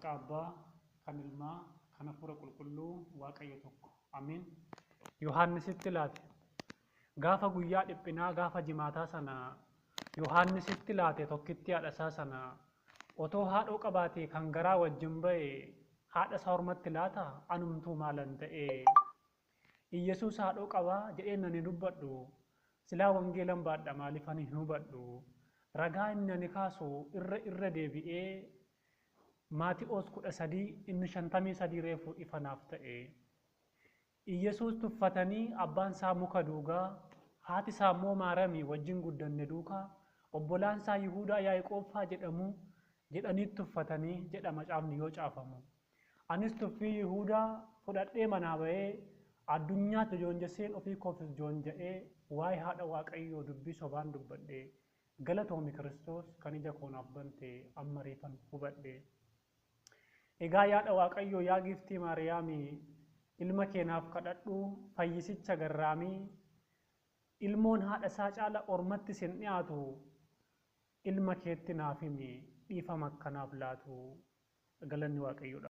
Maqaa Abbaa, kan Ilmaa, kan Hafuura Qulqulluu, Waaqayyo tokko. Amiin. Yohaannisitti laate. Gaafa guyyaa dhiphinaa gaafa jimaataa sana Yohaannisitti laate tokkitti haadhasaa sana otoo haadhoo qabaatee kan garaa wajjin ba'e haadha isaa ormatti laata anumtuu maalan ta'e Iyyesuus haadhoo qabaa jedheen ani dubbadhu silaa wangeelan baadha maaliif ani hin hubadhu ragaa inni ani kaasu irra deebi'ee Maatiyoos 13 inni 53 reefuu ifanaaf ta'e Iyyesuus tuffatanii abbaan isaa muka duugaa haati isaa immoo Maaramii wajjin guddanne duukaa obbolaan isaa Yihuudaa Yaaqoobbaa jedhanii tuffatanii jedha macaafni yoo caafamu. Anis tuffii Yihuudaa fudhadhee manaa ba'ee addunyaatti joonjesseen ofii koofis joonja'ee waa'ee haadha Waaqayyoo dubbii sobaan dubbadhee galatoomi Kiristoos kan ija koonaaf bante amma reefan hubadhe. Egaa yaada Waaqayyoo yaa giiftii Maariyaamii ilma keenaaf kadhadhu fayyisicha garraamii ilmoon haadha isaa caala ormatti sin dhiyaatu ilma keetti naaf himi dhiifama akkanaaf laatu galanni Waaqayyoodha.